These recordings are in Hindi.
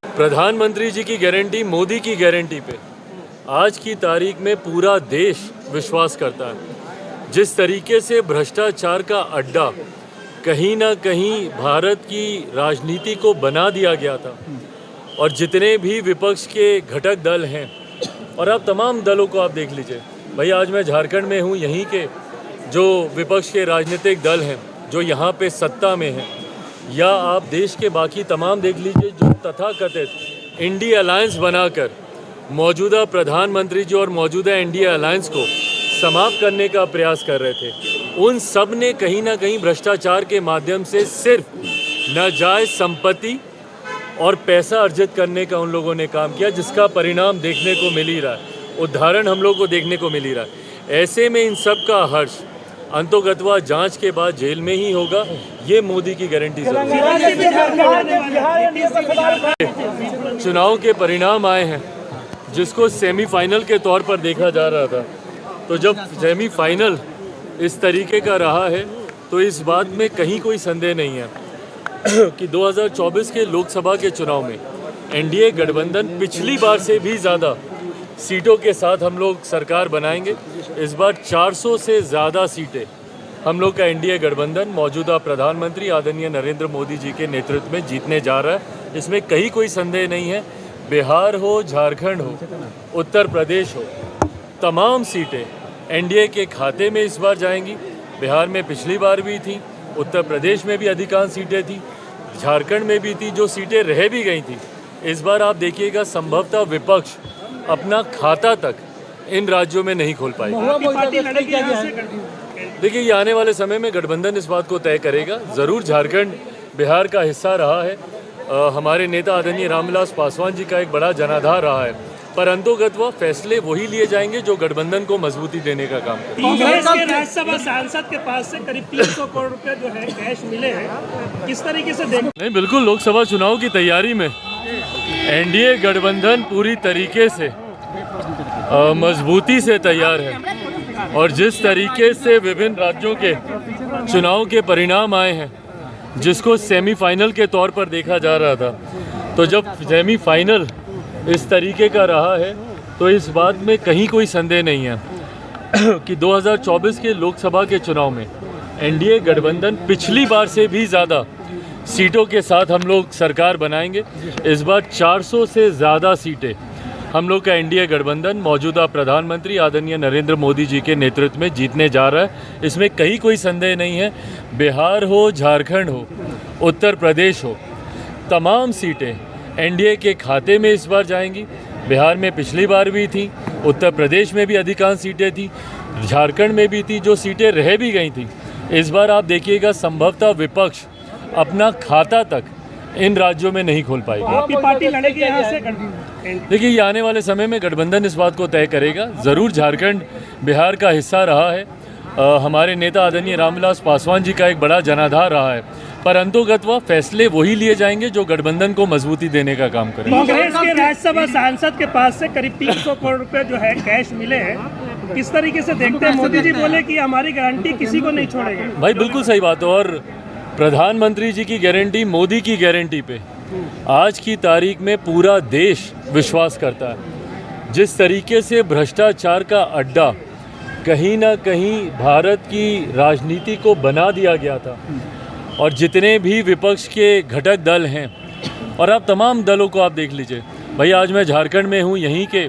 प्रधानमंत्री जी की गारंटी, मोदी की गारंटी पे आज की तारीख में पूरा देश विश्वास करता है। जिस तरीके से भ्रष्टाचार का अड्डा कहीं ना कहीं भारत की राजनीति को बना दिया गया था, और जितने भी विपक्ष के घटक दल हैं और आप तमाम दलों को आप देख लीजिए। भाई आज मैं झारखंड में हूँ, यहीं के जो विपक्ष के राजनीतिक दल हैं जो यहाँ पे सत्ता में हैं, या आप देश के बाकी तमाम देख लीजिए जो तथाकथित इंडिया अलायंस बनाकर मौजूदा प्रधानमंत्री जी और मौजूदा इंडिया अलायंस को समाप्त करने का प्रयास कर रहे थे। उन सब ने कहीं ना कहीं भ्रष्टाचार के माध्यम से सिर्फ नाजायज संपत्ति और पैसा अर्जित करने का उन लोगों ने काम किया, जिसका परिणाम देखने को मिल ही रहा है, उदाहरण हम लोग को देखने को मिल ही रहा है। ऐसे में इन सब का हर्ष अंतोगत्वा जांच के बाद जेल में ही होगा, ये मोदी की गारंटी जरूर है। चुनाव के परिणाम आए हैं जिसको सेमीफाइनल के तौर पर देखा जा रहा था, तो जब सेमीफाइनल इस तरीके का रहा है तो इस बात में कहीं कोई संदेह नहीं है कि 2024 के लोकसभा के चुनाव में एनडीए गठबंधन पिछली बार से भी ज़्यादा सीटों के साथ हम लोग सरकार बनाएंगे। इस बार 400 से ज़्यादा सीटें हम लोग का एनडीए गठबंधन मौजूदा प्रधानमंत्री आदरणीय नरेंद्र मोदी जी के नेतृत्व में जीतने जा रहा है। इसमें कहीं कोई संदेह नहीं है। बिहार हो, झारखंड हो, उत्तर प्रदेश हो, तमाम सीटें एनडीए के खाते में इस बार जाएंगी। बिहार में पिछली बार भी थी, उत्तर प्रदेश में भी अधिकांश सीटें थी, झारखंड में भी थी, जो सीटें रह भी गई थी। इस बार आप देखिएगा संभवतः विपक्ष अपना खाता तक इन राज्यों में नहीं खोल पाएगी। देखिए, ये आने वाले समय में गठबंधन इस बात को तय करेगा। ज़रूर झारखंड बिहार का हिस्सा रहा है, हमारे नेता आदरणीय रामविलास पासवान जी का एक बड़ा जनाधार रहा है, पर अंतोगत्वा फैसले वही लिए जाएंगे जो गठबंधन को मजबूती देने का काम करें। कांग्रेस के राज्यसभा सांसद के पास से करीब 300 करोड़ रुपए जो है कैश मिले हैं, किस तरीके से देख? नहीं, बिल्कुल लोकसभा चुनाव की तैयारी में एनडीए गठबंधन पूरी तरीके से मजबूती से तैयार है, और जिस तरीके से विभिन्न राज्यों के चुनाव के परिणाम आए हैं जिसको सेमीफाइनल के तौर पर देखा जा रहा था, तो जब सेमीफाइनल इस तरीके का रहा है तो इस बात में कहीं कोई संदेह नहीं है कि 2024 के लोकसभा के चुनाव में एनडीए गठबंधन पिछली बार से भी ज़्यादा सीटों के साथ हम लोग सरकार बनाएंगे। इस बार 400 से ज़्यादा सीटें हम लोग का एनडीए गठबंधन मौजूदा प्रधानमंत्री आदरणीय नरेंद्र मोदी जी के नेतृत्व में जीतने जा रहा है। इसमें कहीं कोई संदेह नहीं है। बिहार हो, झारखंड हो, उत्तर प्रदेश हो, तमाम सीटें एनडीए के खाते में इस बार जाएंगी। बिहार में पिछली बार भी थी, उत्तर प्रदेश में भी अधिकांश सीटें थी, झारखंड में भी थी, जो सीटें रह भी गई थी। इस बार आप देखिएगा संभवतः विपक्ष अपना खाता तक इन राज्यों में नहीं खोल पाएगी। आपकी पार्टी लड़ेगी यहाँ से? देखिए, ये आने वाले समय में गठबंधन इस बात को तय करेगा। ज़रूर झारखंड बिहार का हिस्सा रहा है, हमारे नेता आदरणीय रामविलास पासवान जी का एक बड़ा जनाधार रहा है, पर अंतोगत्वा फैसले वही लिए जाएंगे जो गठबंधन को मजबूती देने का काम करें। कांग्रेस के राज्यसभा सांसद के पास से करीब 300 करोड़ रुपए जो है कैश मिले हैं, किस तरीके से देखते हैं? मोदी जी बोले कि हमारी गारंटी किसी को नहीं छोड़ेंगे। भाई बिल्कुल सही बात है, और प्रधानमंत्री जी की गारंटी, मोदी की गारंटी पे आज की तारीख में पूरा देश विश्वास करता है। जिस तरीके से भ्रष्टाचार का अड्डा कहीं ना कहीं भारत की राजनीति को बना दिया गया था, और जितने भी विपक्ष के घटक दल हैं और आप तमाम दलों को आप देख लीजिए। भाई आज मैं झारखंड में हूँ, यहीं के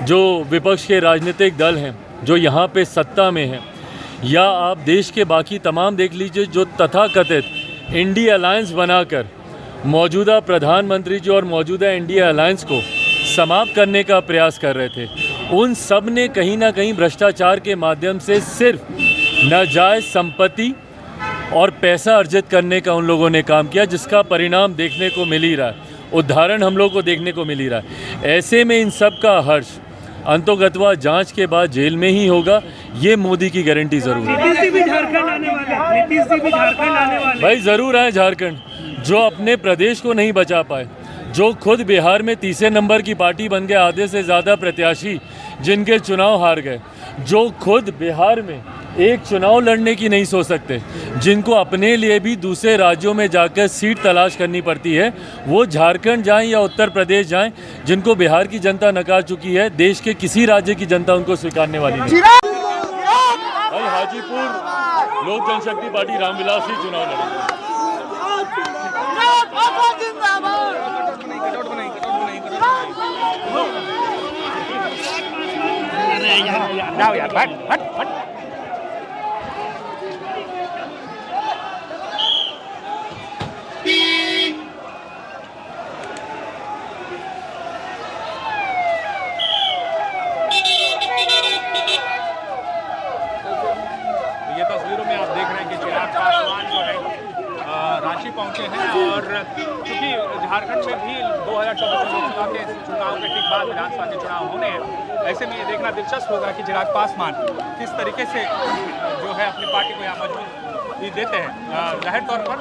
जो विपक्ष के राजनीतिक दल हैं जो यहाँ पे सत्ता में हैं, या आप देश के बाकी तमाम देख लीजिए जो तथाकथित इंडिया अलायंस बनाकर मौजूदा प्रधानमंत्री जी और मौजूदा इंडिया अलायंस को समाप्त करने का प्रयास कर रहे थे। उन सब ने कहीं ना कहीं भ्रष्टाचार के माध्यम से सिर्फ नाजायज संपत्ति और पैसा अर्जित करने का उन लोगों ने काम किया, जिसका परिणाम देखने को मिल ही रहा है, उदाहरण हम लोग को देखने को मिल ही रहा है। ऐसे में इन सब का हर्ष अंतोगत्वा जांच के बाद जेल में ही होगा, ये मोदी की गारंटी जरूर है। नीतीश जी भी झारखंड आने वाले। भाई ज़रूर आए झारखंड, जो अपने प्रदेश को नहीं बचा पाए, जो खुद बिहार में तीसरे नंबर की पार्टी बन गए, आधे से ज़्यादा प्रत्याशी जिनके चुनाव हार गए, जो खुद बिहार में एक चुनाव लड़ने की नहीं सोच सकते, जिनको अपने लिए भी दूसरे राज्यों में जाकर सीट तलाश करनी पड़ती है, वो झारखंड जाएं या उत्तर प्रदेश जाएं, जिनको बिहार की जनता नकार चुकी है, देश के किसी राज्य की जनता उनको स्वीकारने वाली नहीं। भाई हाजीपुर लोक जनशक्ति पार्टी रामविलास ही चुनाव लड़ेगी। ये तस्वीरों में आप देख रहे हैं कि चिराग पासवान जो है रांची पहुंचे हैं, और चूंकि झारखंड में भी 2024 लोकसभा के चुनाव के ठीक बाद विधानसभा के चुनाव होने हैं, ऐसे में ये देखना दिलचस्प होगा कि चिराग पासवान किस तरीके से जो है अपनी पार्टी को यहाँ मजबूती देते हैं। जाहिर तौर पर